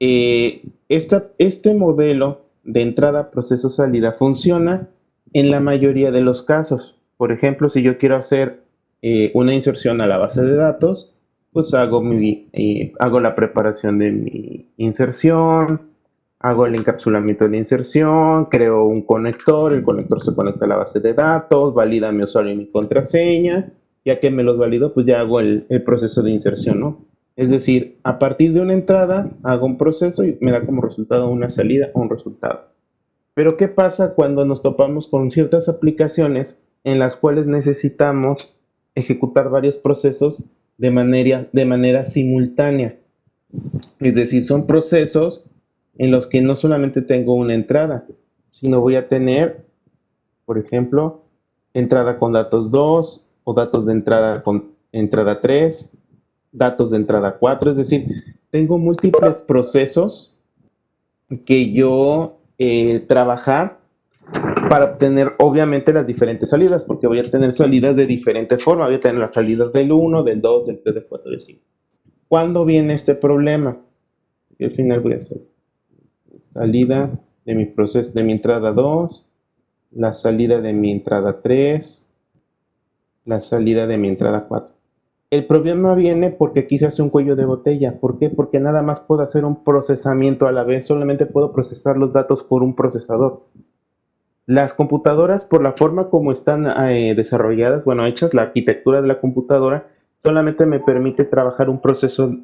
Este modelo de entrada, proceso, salida funciona en la mayoría de los casos. Por ejemplo, si yo quiero hacer una inserción a la base de datos, pues hago la preparación de mi inserción, hago el encapsulamiento de la inserción, creo un conector, el conector se conecta a la base de datos, valida mi usuario y mi contraseña, ya que me los valido, pues ya hago el proceso de inserción, ¿no? Es decir, a partir de una entrada hago un proceso y me da como resultado una salida o un resultado. Pero ¿qué pasa cuando nos topamos con ciertas aplicaciones en las cuales necesitamos ejecutar varios procesos de manera simultánea? Es decir, son procesos en los que no solamente tengo una entrada, sino voy a tener, por ejemplo, entrada con datos 2 o datos de entrada con entrada 3, datos de entrada 4. Es decir, tengo múltiples procesos que yo trabajar para obtener obviamente las diferentes salidas, porque voy a tener salidas de diferente forma, voy a tener las salidas del 1, del 2, del 3, del 4, del 5. ¿Cuándo viene este problema? Yo al final voy a hacer salida de mi proceso, de mi entrada 2, la salida de mi entrada 3, la salida de mi entrada 4. El problema viene porque aquí se hace un cuello de botella. ¿Por qué? Porque nada más puedo hacer un procesamiento a la vez, solamente puedo procesar los datos por un procesador. Las computadoras, por la forma como están desarrolladas, bueno, hechas, la arquitectura de la computadora, solamente me permite trabajar un proceso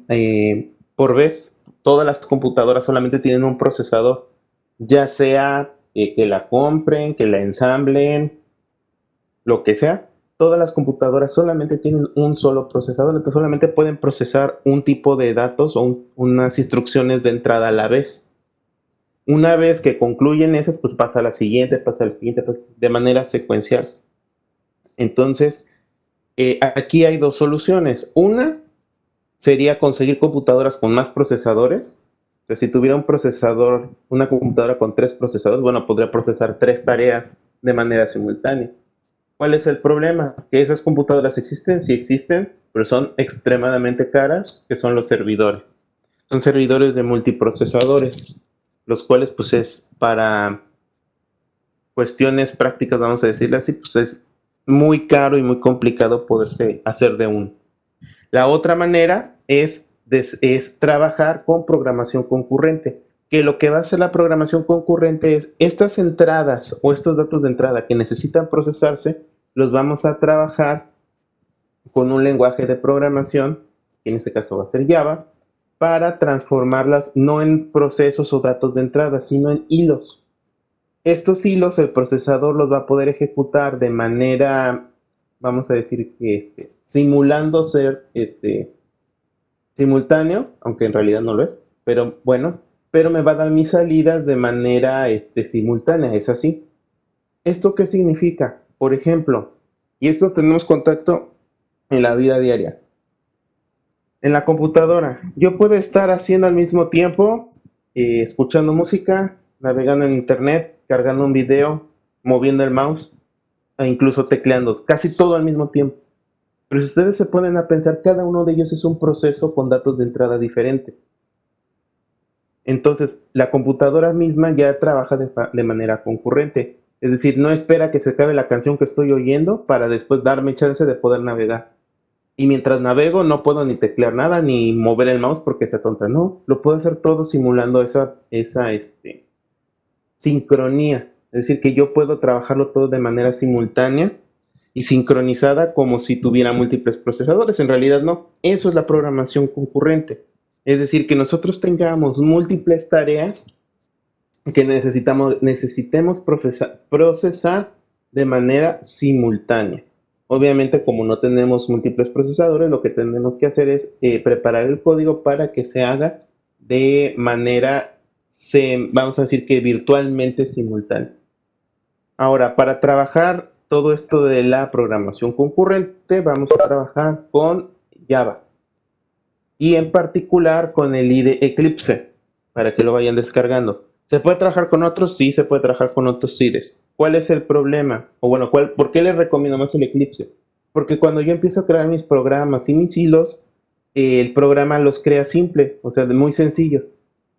por vez. Todas las computadoras solamente tienen un procesador, ya sea que la compren, que la ensamblen, lo que sea. Todas las computadoras solamente tienen un solo procesador, entonces solamente pueden procesar un tipo de datos o unas instrucciones de entrada a la vez. Una vez que concluyen esas, pues pasa a la siguiente, de manera secuencial. Entonces, aquí hay dos soluciones. Una sería conseguir computadoras con más procesadores. O sea, si tuviera un procesador, una computadora con 3 procesadores, bueno, podría procesar 3 tareas de manera simultánea. ¿Cuál es el problema? Que esas computadoras existen, sí existen, pero son extremadamente caras, que son los servidores. Son servidores de multiprocesadores, los cuales pues es para cuestiones prácticas, vamos a decirle así, pues es muy caro y muy complicado poderse hacer de uno. La otra manera es trabajar con programación concurrente, que lo que va a hacer la programación concurrente es estas entradas o estos datos de entrada que necesitan procesarse, los vamos a trabajar con un lenguaje de programación, que en este caso va a ser Java, para transformarlas no en procesos o datos de entrada, sino en hilos. Estos hilos el procesador los va a poder ejecutar de manera, vamos a decir que simulando ser simultáneo, aunque en realidad no lo es, pero bueno, pero me va a dar mis salidas de manera simultánea, es así. ¿Esto qué significa? Por ejemplo, y esto tenemos contacto en la vida diaria. En la computadora, yo puedo estar haciendo al mismo tiempo, escuchando música, navegando en internet, cargando un video, moviendo el mouse e incluso tecleando, casi todo al mismo tiempo. Pero si ustedes se ponen a pensar, cada uno de ellos es un proceso con datos de entrada diferente. Entonces, la computadora misma ya trabaja de manera concurrente. Es decir, no espera que se acabe la canción que estoy oyendo para después darme chance de poder navegar. Y mientras navego no puedo ni teclear nada ni mover el mouse porque sea tonta. No, lo puedo hacer todo simulando esa sincronía. Es decir, que yo puedo trabajarlo todo de manera simultánea y sincronizada como si tuviera múltiples procesadores. En realidad no. Eso es la programación concurrente. Es decir, que nosotros tengamos múltiples tareas que necesitemos procesar de manera simultánea. Obviamente, como no tenemos múltiples procesadores, lo que tenemos que hacer es preparar el código para que se haga de manera, vamos a decir que virtualmente simultánea. Ahora, para trabajar todo esto de la programación concurrente, vamos a trabajar con Java y en particular con el IDE Eclipse, para que lo vayan descargando. ¿Se puede trabajar con otros? Sí, se puede trabajar con otros IDEs. ¿Cuál es el problema? O bueno, ¿por qué les recomiendo más el Eclipse? Porque cuando yo empiezo a crear mis programas y mis hilos, el programa los crea simple, o sea, muy sencillo.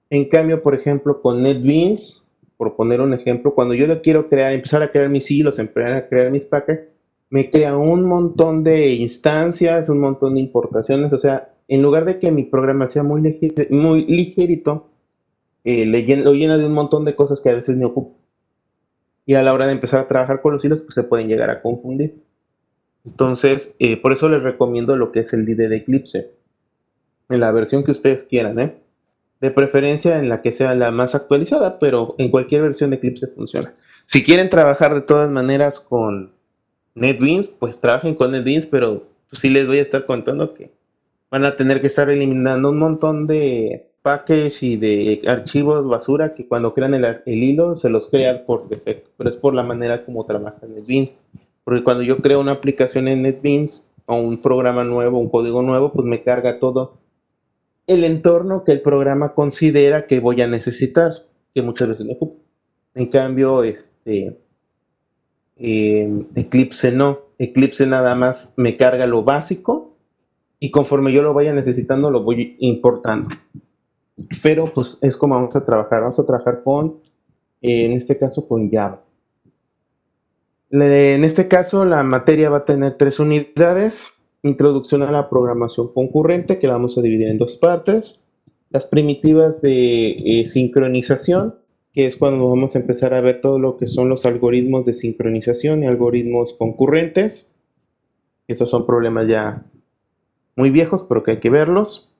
En cambio, por ejemplo, con NetBeans, por poner un ejemplo, cuando yo le quiero crear, empezar a crear mis hilos, empezar a crear mis packets, me crea un montón de instancias, un montón de importaciones. O sea, en lugar de que mi programa sea muy ligerito, lo llena de un montón de cosas que a veces me ocupo. Y a la hora de empezar a trabajar con los hilos, pues se pueden llegar a confundir. Entonces, por eso les recomiendo lo que es el IDE de Eclipse, en la versión que ustedes quieran, ¿eh? De preferencia en la que sea la más actualizada, pero en cualquier versión de Eclipse funciona. Si quieren trabajar de todas maneras con NetBeans, pues trabajen con NetBeans, pero pues sí les voy a estar contando que van a tener que estar eliminando un montón de packages y de archivos basura que cuando crean el hilo se los crean por defecto, pero es por la manera como trabaja NetBeans. Porque cuando yo creo una aplicación en NetBeans o un programa nuevo, un código nuevo, pues me carga todo el entorno que el programa considera que voy a necesitar, que muchas veces me ocupo. En cambio, Eclipse no. Eclipse nada más me carga lo básico y conforme yo lo vaya necesitando lo voy importando. Pero pues es como vamos a trabajar. Vamos a trabajar con, en este caso, con Java. En este caso, la materia va a tener 3 unidades. Introducción a la programación concurrente, que la vamos a dividir en 2 partes. Las primitivas de sincronización, que es cuando vamos a empezar a ver todo lo que son los algoritmos de sincronización y algoritmos concurrentes. Esos son problemas ya muy viejos, pero que hay que verlos.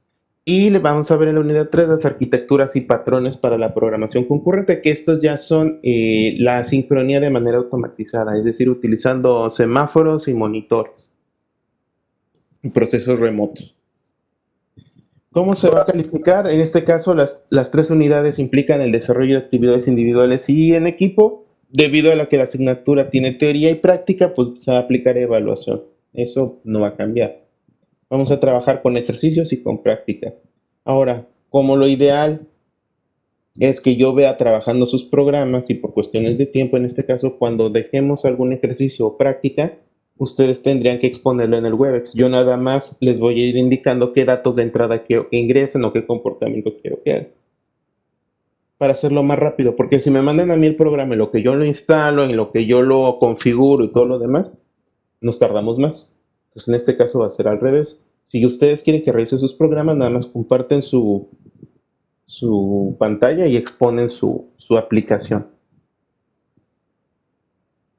Y le vamos a ver en la unidad 3 las arquitecturas y patrones para la programación concurrente, que estos ya son la sincronía de manera automatizada, es decir, utilizando semáforos y monitores y procesos remotos. ¿Cómo se va a calificar? En este caso, las 3 unidades implican el desarrollo de actividades individuales y en equipo. Debido a la que la asignatura tiene teoría y práctica, pues se va a aplicar evaluación. Eso no va a cambiar. Vamos a trabajar con ejercicios y con prácticas. Ahora, como lo ideal es que yo vea trabajando sus programas y por cuestiones de tiempo, en este caso, cuando dejemos algún ejercicio o práctica, ustedes tendrían que exponerlo en el Webex. Yo nada más les voy a ir indicando qué datos de entrada quiero que ingresen o qué comportamiento quiero que hagan. Para hacerlo más rápido, porque si me mandan a mí el programa en lo que yo lo instalo, en lo que yo lo configuro y todo lo demás, nos tardamos más. Entonces, en este caso va a ser al revés. Si ustedes quieren que revise sus programas, nada más comparten su pantalla y exponen su aplicación.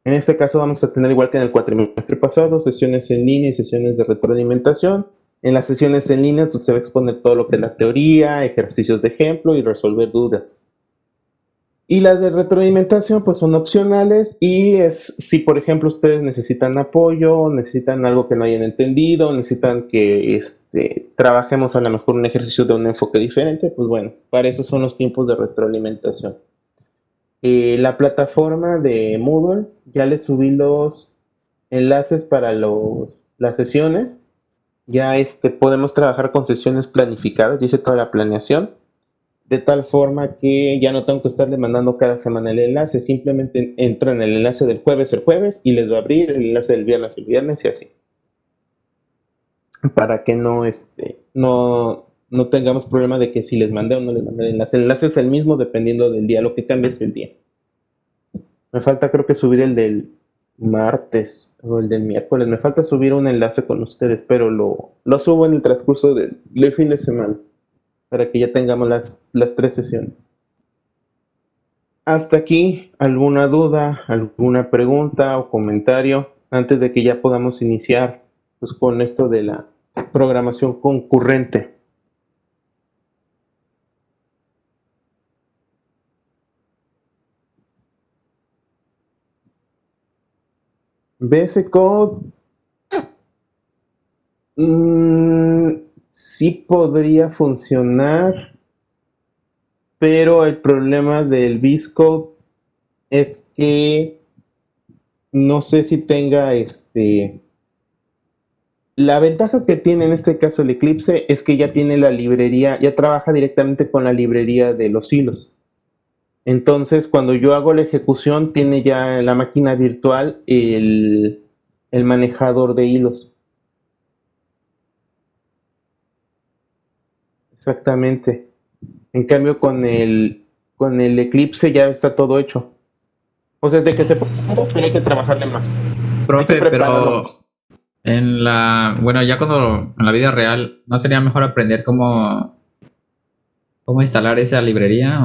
En este caso vamos a tener, igual que en el cuatrimestre pasado, sesiones en línea y sesiones de retroalimentación. En las sesiones en línea pues, se va a exponer todo lo que es la teoría, ejercicios de ejemplo y resolver dudas. Y las de retroalimentación pues son opcionales y es si por ejemplo ustedes necesitan apoyo, necesitan algo que no hayan entendido, necesitan que trabajemos a lo mejor un ejercicio de un enfoque diferente, pues bueno, para eso son los tiempos de retroalimentación. La plataforma de Moodle, ya les subí los enlaces para las sesiones. Ya podemos trabajar con sesiones planificadas, dice toda la planeación, de tal forma que ya no tengo que estarle mandando cada semana el enlace, simplemente entran el enlace del jueves el jueves y les va a abrir el enlace del viernes el viernes y así. Para que no tengamos problema de que si les mandé o no les mandé el enlace es el mismo dependiendo del día, lo que cambia es el día. Me falta creo que subir el del martes o el del miércoles. Me falta subir un enlace con ustedes, pero lo subo en el transcurso del fin de semana para que ya tengamos las 3 sesiones. Hasta aquí, ¿alguna duda, alguna pregunta o comentario antes de que ya podamos iniciar pues, con esto de la programación concurrente? VS Code mmm, sí podría funcionar, pero el problema del VS Code es que no sé si tenga La ventaja que tiene en este caso el Eclipse es que ya tiene la librería, ya trabaja directamente con la librería de los hilos. Entonces, cuando yo hago la ejecución, tiene ya en la máquina virtual el manejador de hilos. Exactamente. En cambio, con el Eclipse ya está todo hecho. O sea, de que se puede, pero hay que trabajarle más. Hay que Profe, prepararlo pero más. bueno, ya cuando en la vida real, ¿no sería mejor aprender cómo instalar esa librería?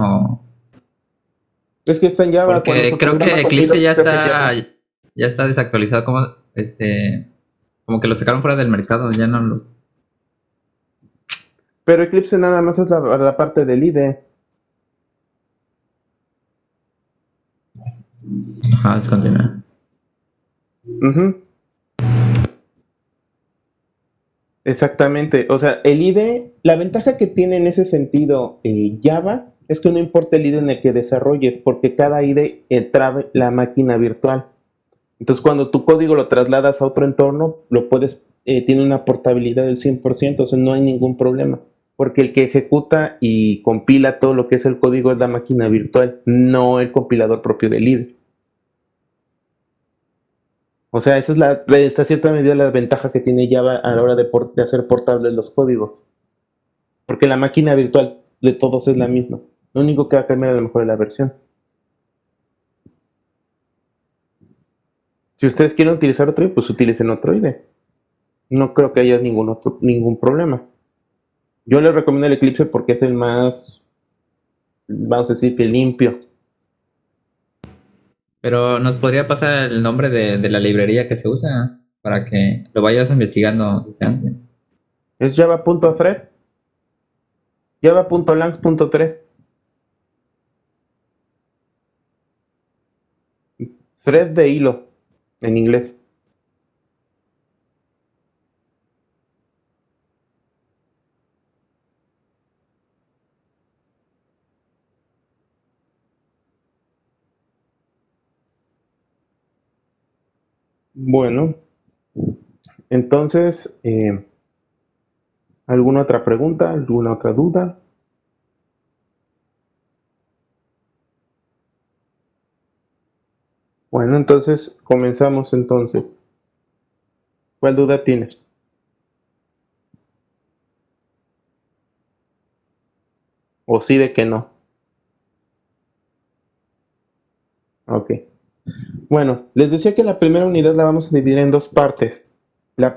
Es que está en Java. Cuando Porque su creo programa que compila, Eclipse se hace en Java. ya está desactualizado, como que lo sacaron fuera del mercado, ya no lo... Pero Eclipse nada más es la parte del IDE. Ajá, descontinuar. Ujú, exactamente. O sea, el IDE, la ventaja que tiene en ese sentido Java es que no importa el IDE en el que desarrolles, porque cada IDE trae la máquina virtual. Entonces, cuando tu código lo trasladas a otro entorno, tiene una portabilidad del 100%, o sea, no hay ningún problema, porque el que ejecuta y compila todo lo que es el código es la máquina virtual, no el compilador propio del IDE. O sea, esa es hasta cierta medida la ventaja que tiene Java a la hora de hacer portables los códigos, porque la máquina virtual de todos es la misma. Lo único que va a cambiar a lo mejor es la versión. Si ustedes quieren utilizar otro IDE, pues utilicen otro IDE. No creo que haya ningún problema. Yo les recomiendo el Eclipse porque es el más, vamos a decir, que limpio. Pero nos podría pasar el nombre de la librería que se usa para que lo vayas investigando desde antes. Es java.thread, java.lang.thread, thread de hilo en inglés. Bueno, entonces, ¿alguna otra pregunta? ¿Alguna otra duda? Bueno, entonces comenzamos entonces. ¿Cuál duda tienes? ¿O sí de que no? Ok. Bueno, les decía que la primera unidad la vamos a dividir en dos partes. La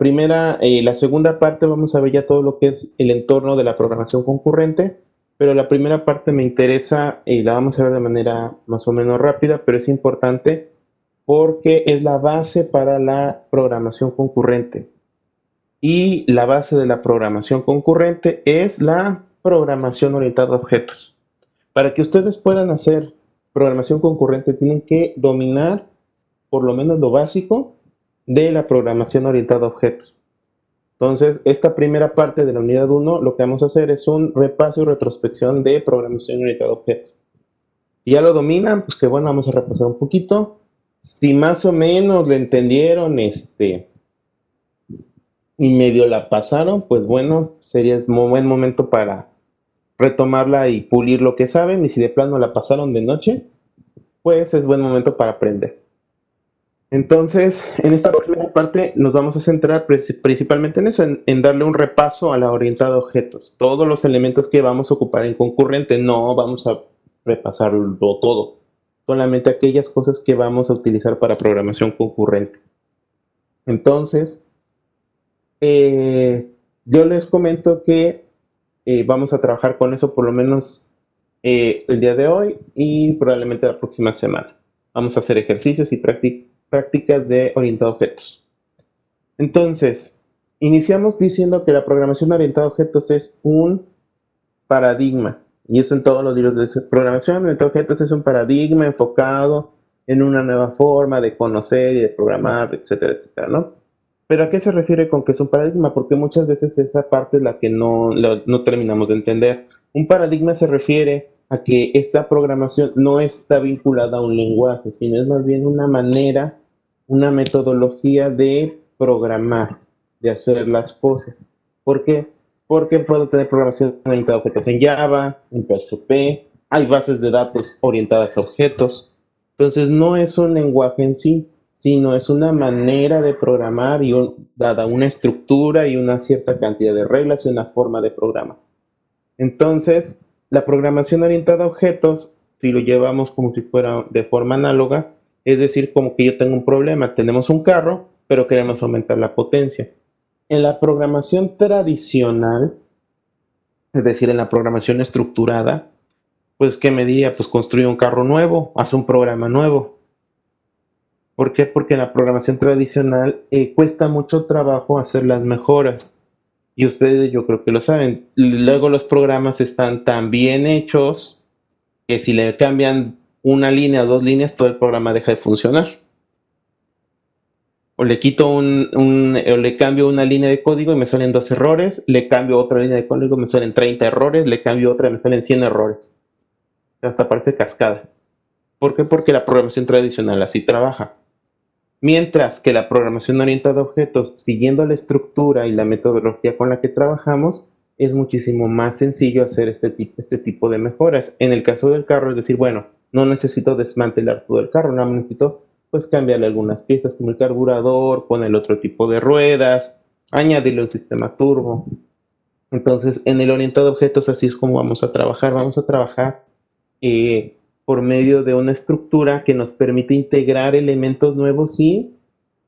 segunda parte vamos a ver ya todo lo que es el entorno de la programación concurrente, pero la primera parte me interesa y la vamos a ver de manera más o menos rápida, pero es importante porque es la base para la programación concurrente. Y la base de la programación concurrente es la programación orientada a objetos. Para que ustedes puedan hacer programación concurrente, tienen que dominar por lo menos lo básico de la programación orientada a objetos. Entonces, esta primera parte de la unidad 1, lo que vamos a hacer es un repaso y retrospección de programación orientada a objetos. Si ya lo dominan, pues que bueno, vamos a repasar un poquito. Si más o menos le entendieron y medio la pasaron, pues bueno, sería un buen momento para retomarla y pulir lo que saben. Y si de plano la pasaron de noche, pues es buen momento para aprender. Entonces, en esta primera parte nos vamos a centrar principalmente en eso, en darle un repaso a la orientada a objetos. Todos los elementos que vamos a ocupar en concurrente, no vamos a repasarlo todo, solamente aquellas cosas que vamos a utilizar para programación concurrente. Entonces, yo les comento que vamos a trabajar con eso por lo menos el día de hoy y probablemente la próxima semana. Vamos a hacer ejercicios y prácticas de orientado a objetos. Entonces, iniciamos diciendo que la programación orientada a objetos es un paradigma. Y eso en todos los libros de programación orientada a objetos es un paradigma enfocado en una nueva forma de conocer y de programar, etcétera, etcétera, ¿no? Pero ¿a qué se refiere con que es un paradigma? Porque muchas veces esa parte es la que no terminamos de entender. Un paradigma se refiere a que esta programación no está vinculada a un lenguaje, sino es más bien una manera, una metodología de programar, de hacer las cosas. ¿Por qué? Porque puedo tener programación orientada a objetos en Java, en PHP, hay bases de datos orientadas a objetos. Entonces no es un lenguaje en sí, sino es una manera de programar dada una estructura y una cierta cantidad de reglas y una forma de programa. Entonces, La programación orientada a objetos, si lo llevamos como si fuera de forma análoga, es decir, como que yo tengo un problema, tenemos un carro, pero queremos aumentar la potencia. En la programación tradicional, es decir, en la programación estructurada, pues ¿qué medida? Pues construye un carro nuevo, hace un programa nuevo. ¿Por qué? Porque en la programación tradicional cuesta mucho trabajo hacer las mejoras. Y ustedes yo creo que lo saben. Luego los programas están tan bien hechos que si le cambian una línea o dos líneas, todo el programa deja de funcionar. O le quito o le cambio una línea de código y me salen dos errores, le cambio otra línea de código y me salen 30 errores, le cambio otra y me salen 100 errores. Hasta parece cascada. ¿Por qué? Porque la programación tradicional así trabaja. Mientras que la programación orientada a objetos, siguiendo la estructura y la metodología con la que trabajamos, es muchísimo más sencillo hacer este tipo de mejoras. En el caso del carro, es decir, bueno, no necesito desmantelar todo el carro, no necesito pues cambiarle algunas piezas como el carburador, ponerle otro tipo de ruedas, añadirle un sistema turbo. Entonces, en el orientado a objetos así es como vamos a trabajar. Vamos a trabajar por medio de una estructura que nos permite integrar elementos nuevos sin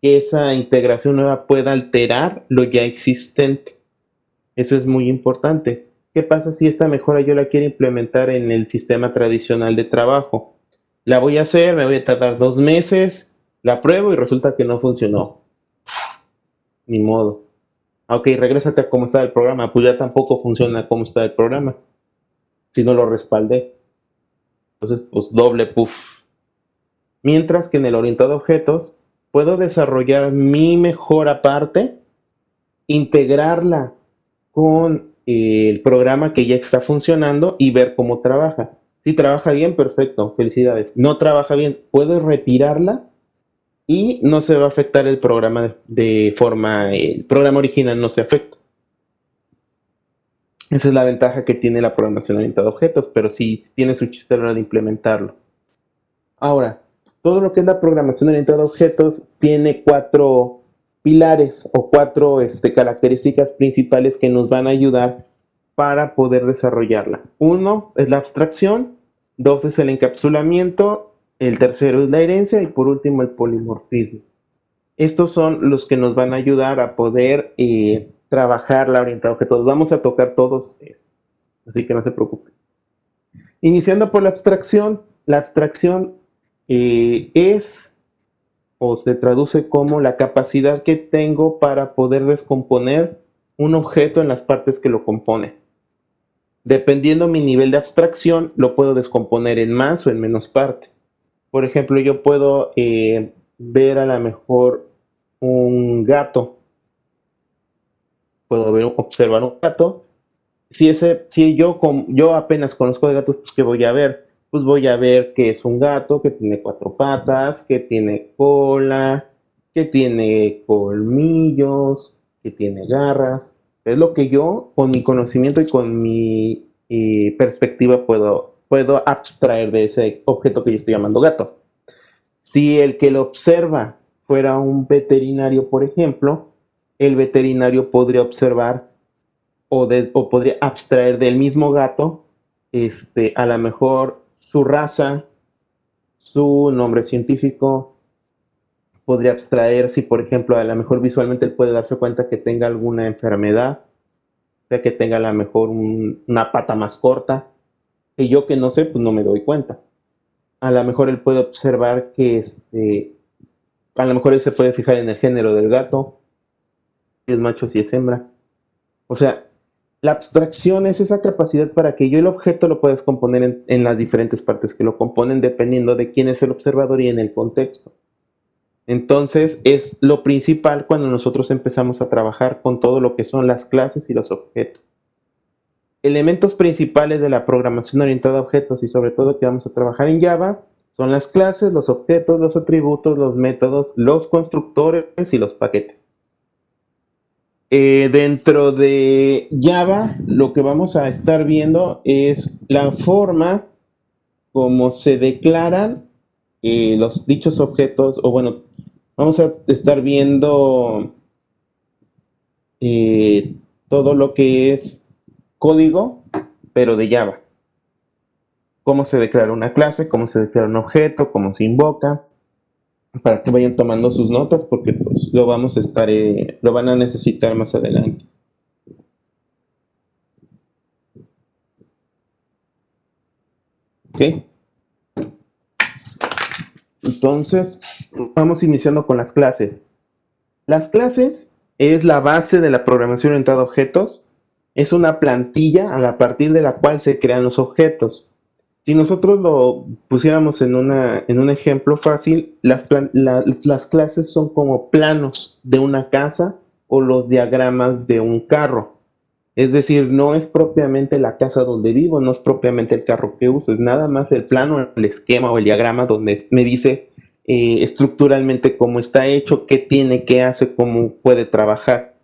que esa integración nueva pueda alterar lo ya existente. Eso es muy importante. ¿Qué pasa si esta mejora yo la quiero implementar en el sistema tradicional de trabajo? La voy a hacer, me voy a tardar 2 meses, la pruebo y resulta que no funcionó. Ni modo. Ok, regrésate a cómo está el programa. Pues ya tampoco funciona cómo está el programa. Si no lo respaldé. Entonces, pues doble puff. Mientras que en el orientado a objetos puedo desarrollar mi mejora parte, integrarla con el programa que ya está funcionando y ver cómo trabaja. Si trabaja bien, perfecto, felicidades. No trabaja bien, puedo retirarla y no se va a afectar el programa de forma, el programa original no se afecta. Esa es la ventaja que tiene la programación orientada a objetos, pero sí tiene su chiste a la hora de implementarlo. Ahora, todo lo que es la programación orientada a objetos tiene cuatro pilares o cuatro características principales que nos van a ayudar para poder desarrollarla. Uno es la abstracción, dos es el encapsulamiento, el tercero es la herencia y por último el polimorfismo. Estos son los que nos van a ayudar a poder trabajar la orientada a objetos. Vamos a tocar todos, así que no se preocupen. Iniciando por la abstracción es o se traduce como la capacidad que tengo para poder descomponer un objeto en las partes que lo componen. Dependiendo mi nivel de abstracción, lo puedo descomponer en más o en menos partes. Por ejemplo, yo puedo ver a lo mejor un gato, puedo observar un gato. Si yo apenas conozco de gatos, pues ¿qué voy a ver? Pues voy a ver que es un gato que tiene cuatro patas, que tiene cola, que tiene colmillos, que tiene garras. Es lo que yo, con mi conocimiento y con mi perspectiva, puedo abstraer de ese objeto que yo estoy llamando gato. Si el que lo observa fuera un veterinario, por ejemplo, el veterinario podría observar o podría abstraer del mismo gato, a lo mejor su raza, su nombre científico, podría abstraer si, por ejemplo, a lo mejor visualmente él puede darse cuenta que tenga alguna enfermedad, o sea, que tenga a lo mejor una pata más corta, que yo que no sé, pues no me doy cuenta. A lo mejor él puede observar que, a lo mejor él se puede fijar en el género del gato, si es macho, si es hembra. O sea, la abstracción es esa capacidad para que yo el objeto lo pueda descomponer en las diferentes partes que lo componen dependiendo de quién es el observador y en el contexto. Entonces es lo principal cuando nosotros empezamos a trabajar con todo lo que son las clases y los objetos. Elementos principales de la programación orientada a objetos y sobre todo que vamos a trabajar en Java son las clases, los objetos, los atributos, los métodos, los constructores y los paquetes. Dentro de Java, lo que vamos a estar viendo es la forma como se declaran los dichos objetos, o bueno, vamos a estar viendo eh, todo lo que es código, pero de Java. cómo se declara una clase, cómo se declara un objeto, cómo se invoca, para que vayan tomando sus notas porque pues lo vamos a estar, lo van a necesitar más adelante. ¿Ok? Entonces, vamos iniciando con las clases. Las clases es la base de la programación orientada a objetos. Es una plantilla a partir de la cual se crean los objetos. Si nosotros lo pusiéramos en un ejemplo fácil, las clases son como planos de una casa o los diagramas de un carro. Es decir, no es propiamente la casa donde vivo, no es propiamente el carro que uso, es nada más el plano, el esquema o el diagrama donde me dice estructuralmente cómo está hecho, qué tiene, qué hace, cómo puede trabajar.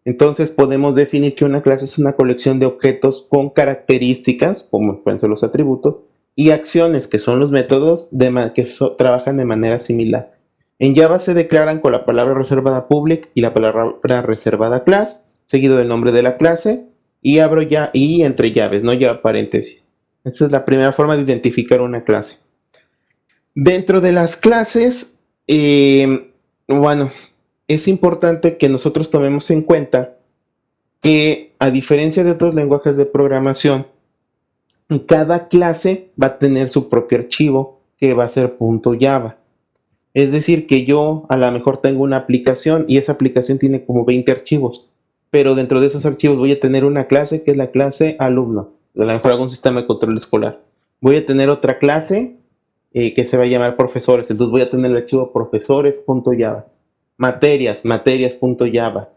Entonces podemos definir que una clase es una colección de objetos con características, como pueden ser los atributos, y acciones, que son los métodos que trabajan de manera similar. En Java se declaran con la palabra reservada public y la palabra reservada class, seguido del nombre de la clase, y abro ya y entre llaves, no lleva paréntesis. Esa es la primera forma de identificar una clase. Dentro de las clases, bueno, es importante que nosotros tomemos en cuenta que, a diferencia de otros lenguajes de programación, cada clase va a tener su propio archivo que va a ser .java. Es decir, que yo a lo mejor tengo una aplicación y esa aplicación tiene como 20 archivos, pero dentro de esos archivos voy a tener una clase que es la clase alumno, a lo mejor algún sistema de control escolar. Voy a tener otra clase que se va a llamar profesores, entonces voy a tener el archivo profesores.java. Materias.java.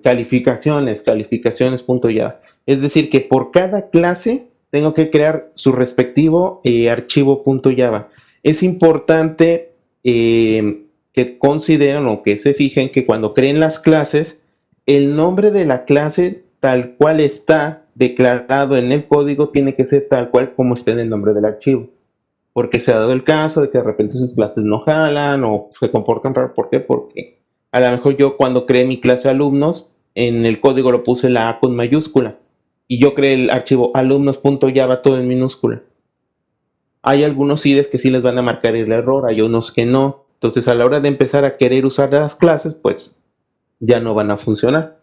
Calificaciones.java. Es decir, que por cada clase tengo que crear su respectivo archivo .java. Es importante que consideren o que se fijen que cuando creen las clases, el nombre de la clase tal cual está declarado en el código tiene que ser tal cual como está en el nombre del archivo. Porque se ha dado el caso de que de repente sus clases no jalan o se comportan raro. ¿Por qué? Porque a lo mejor yo cuando creé mi clase alumnos, en el código lo puse la A con mayúscula y yo creé el archivo alumnos.java todo en minúscula. Hay algunos IDEs que sí les van a marcar el error, hay unos que no. Entonces a la hora de empezar a querer usar las clases, pues ya no van a funcionar.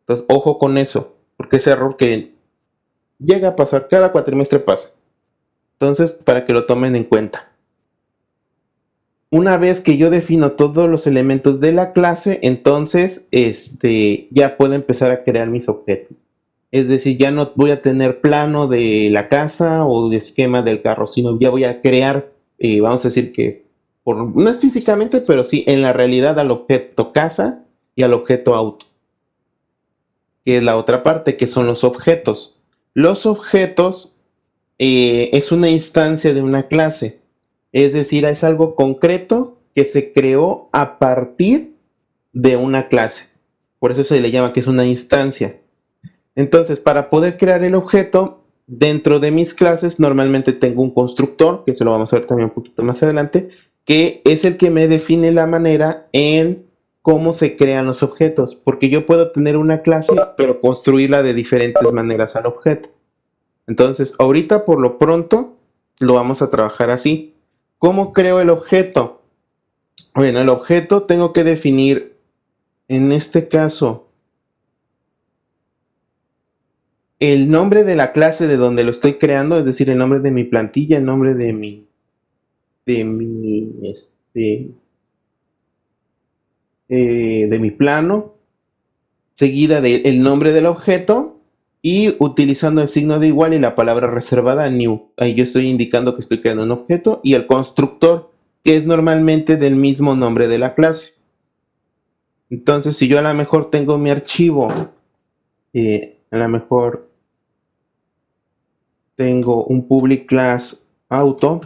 Entonces ojo con eso, porque ese error que llega a pasar, cada cuatrimestre pasa. Entonces, para que lo tomen en cuenta. Una vez que yo defino todos los elementos de la clase, entonces ya puedo empezar a crear mis objetos. Es decir, ya no voy a tener plano de la casa o de esquema del carro, sino ya voy a crear, vamos a decir que, no es físicamente, pero sí en la realidad al objeto casa y al objeto auto, que es la otra parte, que son los objetos. Los objetos es una instancia de una clase, es decir, es algo concreto que se creó a partir de una clase. Por eso se le llama que es una instancia. Entonces, para poder crear el objeto, dentro de mis clases normalmente tengo un constructor, que se lo vamos a ver también un poquito más adelante, que es el que me define la manera en cómo se crean los objetos, porque yo puedo tener una clase, pero construirla de diferentes maneras al objeto. Entonces, ahorita por lo pronto lo vamos a trabajar así. ¿Cómo creo el objeto? Bueno, el objeto tengo que definir, en este caso, el nombre de la clase de donde lo estoy creando, es decir, el nombre de mi plantilla, el nombre de mi plano, seguida del nombre del objeto y utilizando el signo de igual y la palabra reservada new. Ahí yo estoy indicando que estoy creando un objeto y el constructor, que es normalmente del mismo nombre de la clase. Entonces, si yo a lo mejor tengo mi archivo, a lo mejor tengo un public class auto,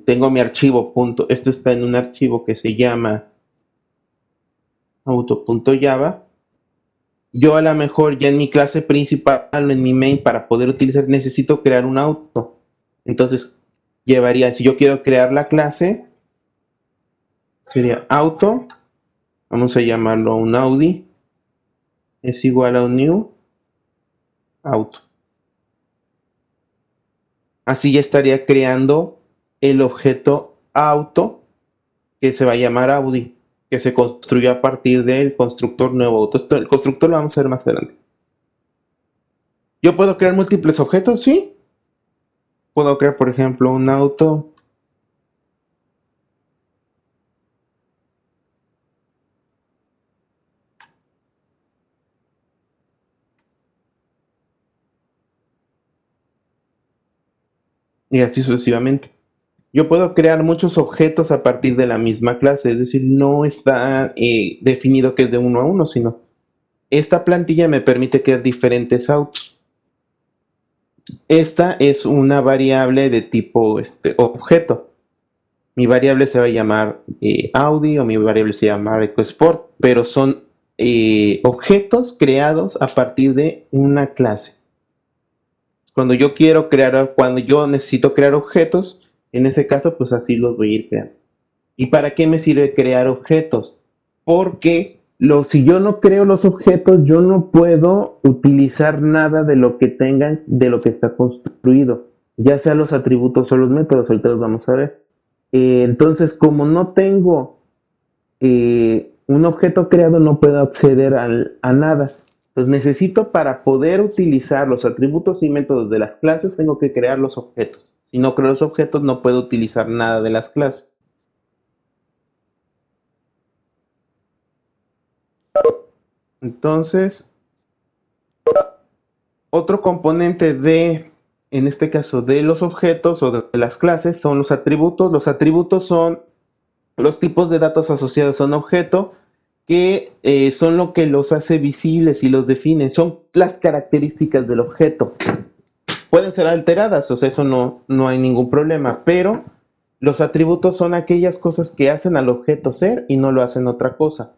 tengo mi archivo punto, este está en un archivo que se llama auto.java. Yo a lo mejor ya en mi clase principal o en mi main para poder utilizar necesito crear un auto. Entonces llevaría, si yo quiero crear la clase, sería auto, vamos a llamarlo un Audi, es igual a un new. auto. Así ya estaría creando el objeto auto que se va a llamar Audi, que se construyó a partir del constructor nuevo auto. El constructor lo vamos a ver más adelante. ¿Yo puedo crear múltiples objetos? Sí. Puedo crear, por ejemplo, un auto. Y así sucesivamente. Yo puedo crear muchos objetos a partir de la misma clase, es decir, no está definido que es de uno a uno, sino esta plantilla me permite crear diferentes autos. Esta es una variable de tipo objeto. Mi variable se va a llamar Audi o mi variable se llama EcoSport, pero son objetos creados a partir de una clase. Cuando yo necesito crear objetos, en ese caso, pues así los voy a ir creando. ¿Y para qué me sirve crear objetos? Porque si yo no creo los objetos, yo no puedo utilizar nada de lo que tengan, de lo que está construido, ya sea los atributos o los métodos, ahorita los vamos a ver. Entonces, como no tengo un objeto creado, no puedo acceder a nada. Entonces necesito, para poder utilizar los atributos y métodos de las clases, tengo que crear los objetos. Si no creo los objetos, no puedo utilizar nada de las clases. Entonces, otro componente en este caso, de los objetos o de las clases son los atributos. Los atributos son los tipos de datos asociados a un objeto que son lo que los hace visibles y los define. Son las características del objeto. Pueden ser alteradas, o sea, eso no hay ningún problema, pero los atributos son aquellas cosas que hacen al objeto ser y no lo hacen otra cosa.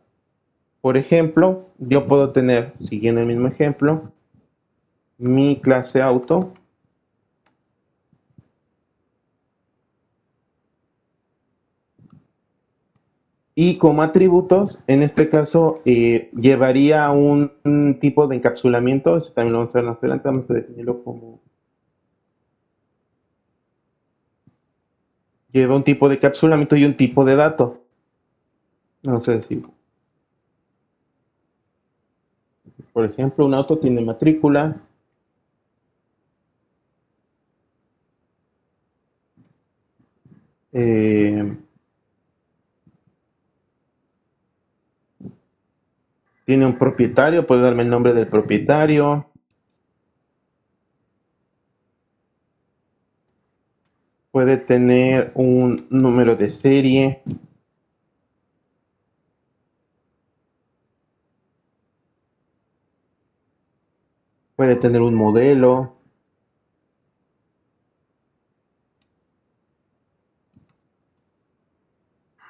Por ejemplo, yo puedo tener, siguiendo el mismo ejemplo, mi clase auto. Y como atributos, en este caso, llevaría un tipo de encapsulamiento. Eso también lo vamos a ver más adelante. Vamos a definirlo como... Lleva un tipo de encapsulamiento y un tipo de dato. Vamos a decir, por ejemplo, un auto tiene matrícula. Eh, tiene un propietario, puede darme el nombre del propietario. Puede tener un número de serie. Puede tener un modelo.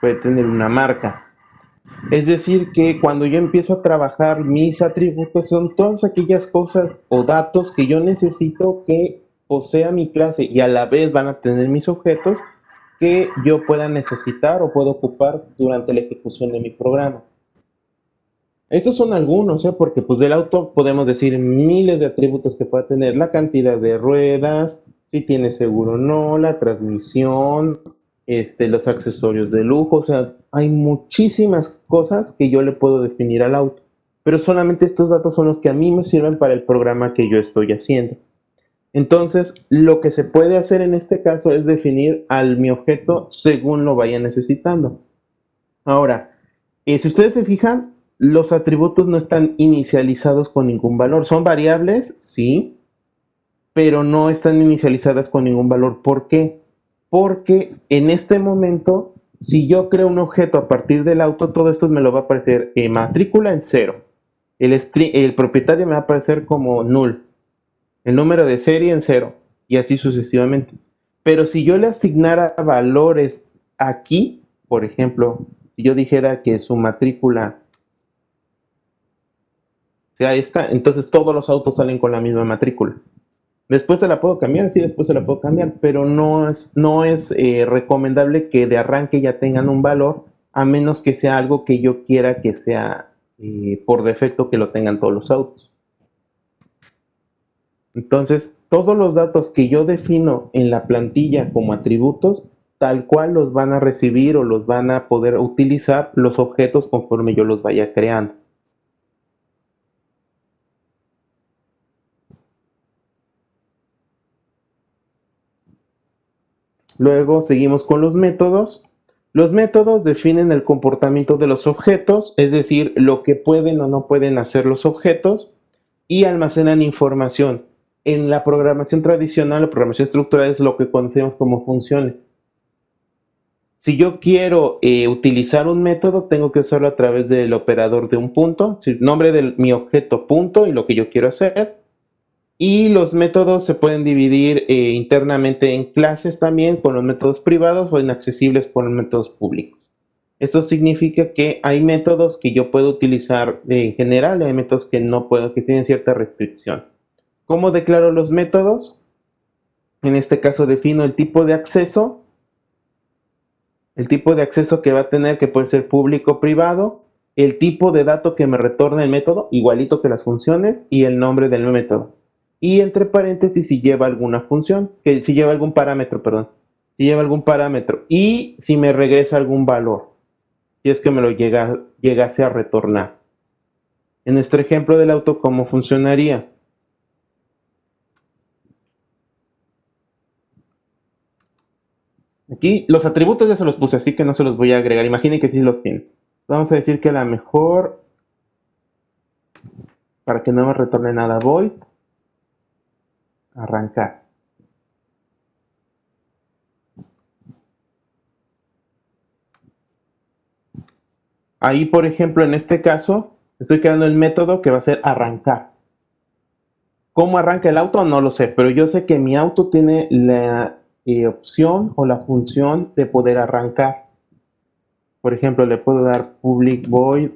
Puede tener una marca. Es decir, que cuando yo empiezo a trabajar mis atributos son todas aquellas cosas o datos que yo necesito que posea mi clase y a la vez van a tener mis objetos que yo pueda necesitar o puedo ocupar durante la ejecución de mi programa. Estos son algunos, porque pues del auto podemos decir miles de atributos que pueda tener, la cantidad de ruedas, si tiene seguro o no, la transmisión, los accesorios de lujo, o sea, hay muchísimas cosas que yo le puedo definir al auto, pero solamente estos datos son los que a mí me sirven para el programa que yo estoy haciendo. Entonces, lo que se puede hacer en este caso es definir al mi objeto según lo vaya necesitando. Ahora, si ustedes se fijan, los atributos no están inicializados con ningún valor. Son variables, sí, pero no están inicializadas con ningún valor. ¿Por qué? Porque en este momento, si yo creo un objeto a partir del auto, todo esto me lo va a aparecer matrícula en 0. El propietario me va a aparecer como null. El número de serie en 0. Y así sucesivamente. Pero si yo le asignara valores aquí, por ejemplo, si yo dijera que su matrícula sea esta, entonces todos los autos salen con la misma matrícula. Después se la puedo cambiar, sí, después se la puedo cambiar, pero no es recomendable que de arranque ya tengan un valor, a menos que sea algo que yo quiera que sea por defecto que lo tengan todos los autos. Entonces, todos los datos que yo defino en la plantilla como atributos, tal cual los van a recibir o los van a poder utilizar los objetos conforme yo los vaya creando. Luego seguimos con los métodos. Los métodos definen el comportamiento de los objetos, es decir, lo que pueden o no pueden hacer los objetos, y almacenan información. En la programación tradicional o programación estructural es lo que conocemos como funciones. Si yo quiero utilizar un método, tengo que usarlo a través del operador de un punto, es decir, nombre de mi objeto punto y lo que yo quiero hacer. Y los métodos se pueden dividir internamente en clases también, con los métodos privados o inaccesibles por los métodos públicos. Esto significa que hay métodos que yo puedo utilizar en general y hay métodos que no puedo, que tienen cierta restricción. ¿Cómo declaro los métodos? En este caso defino el tipo de acceso que va a tener, que puede ser público o privado, el tipo de dato que me retorna el método, igualito que las funciones, y el nombre del método. Y entre paréntesis si lleva alguna función, si lleva algún parámetro, perdón. Si lleva algún parámetro. Y si me regresa algún valor, si es que me lo llegase a retornar. En nuestro ejemplo del auto, ¿cómo funcionaría? Aquí los atributos ya se los puse, así que no se los voy a agregar. Imaginen que sí los tienen. Vamos a decir que a lo mejor, para que no me retorne nada, void arrancar. Ahí, por ejemplo, en este caso, estoy creando el método que va a ser arrancar. ¿Cómo arranca el auto? No lo sé, pero yo sé que mi auto tiene la opción o la función de poder arrancar. Por ejemplo, le puedo dar public void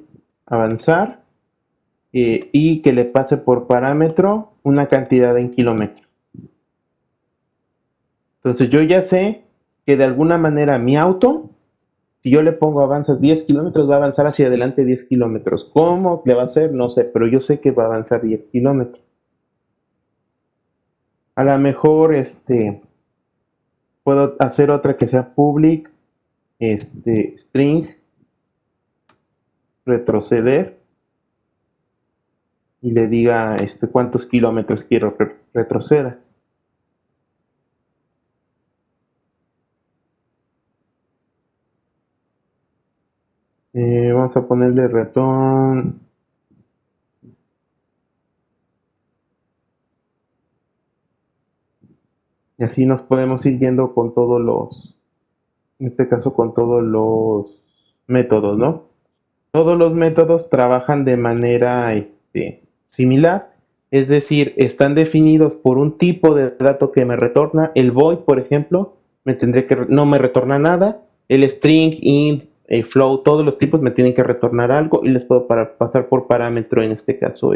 avanzar y que le pase por parámetro una cantidad en kilómetros. Entonces yo ya sé que de alguna manera mi auto, si yo le pongo avanza 10 kilómetros, va a avanzar hacia adelante 10 kilómetros. ¿Cómo le va a hacer? No sé, pero yo sé que va a avanzar 10 kilómetros. A lo mejor puedo hacer otra que sea public string retroceder y le diga cuántos kilómetros quiero retroceda. Vamos a ponerle return y así nos podemos ir yendo con todos los, en este caso con todos los métodos, ¿no? Todos los métodos trabajan de manera similar, es decir, están definidos por un tipo de dato que me retorna. El void, por ejemplo, no me retorna nada. El string, int, float, todos los tipos me tienen que retornar algo y les puedo pasar por parámetro, en este caso,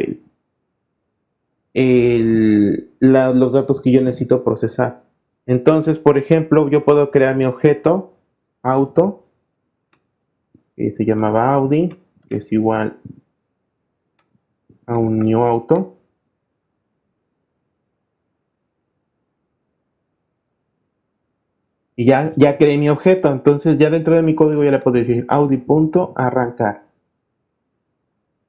los datos que yo necesito procesar. Entonces, por ejemplo, yo puedo crear mi objeto auto, que se llamaba Audi, que es igual a un new auto. Y ya creé mi objeto. Entonces, ya dentro de mi código ya le puedo decir Audi.arrancar.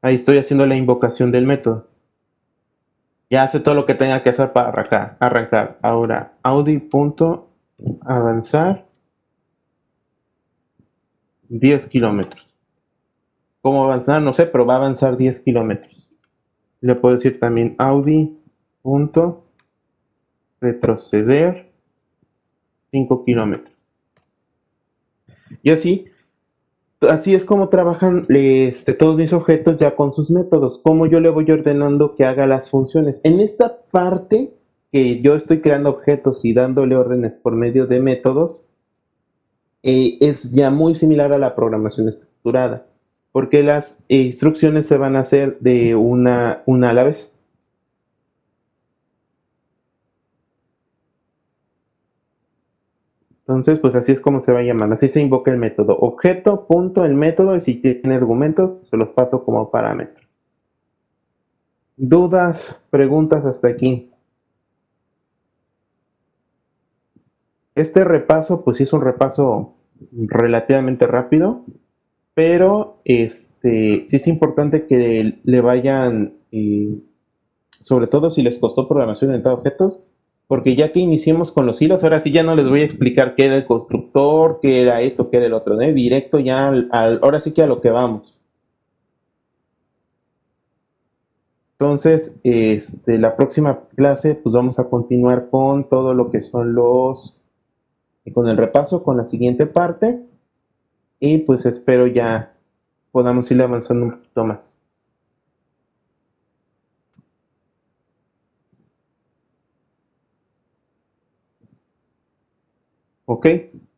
Ahí estoy haciendo la invocación del método. Ya hace todo lo que tenga que hacer para arrancar. Ahora, Audi.avanzar 10 kilómetros. ¿Cómo avanzar? No sé, pero va a avanzar 10 kilómetros. Le puedo decir también Audi.retroceder 5 kilómetros. Y así es como trabajan todos mis objetos ya con sus métodos, cómo yo le voy ordenando que haga las funciones. En esta parte que yo estoy creando objetos y dándole órdenes por medio de métodos, es ya muy similar a la programación estructurada, porque las instrucciones se van a hacer de una a la vez. Entonces, pues así es como se va llamando, así se invoca el método. Objeto, punto, el método, y si tiene argumentos, se los paso como parámetro. ¿Dudas, preguntas hasta aquí? Este repaso, pues sí es un repaso relativamente rápido, pero sí es importante que le vayan, sobre todo si les costó programación orientada a objetos, porque ya que iniciemos con los hilos, ahora sí ya no les voy a explicar qué era el constructor, qué era esto, qué era el otro, ¿no? Directo ya, ahora sí que a lo que vamos. Entonces, la próxima clase, pues vamos a continuar con todo lo que son con el repaso, con la siguiente parte, y pues espero ya podamos ir avanzando un poquito más. Ok,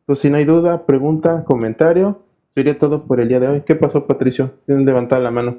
pues si no hay duda, pregunta, comentario, sería todo por el día de hoy. ¿Qué pasó, Patricio? Tienen levantada la mano.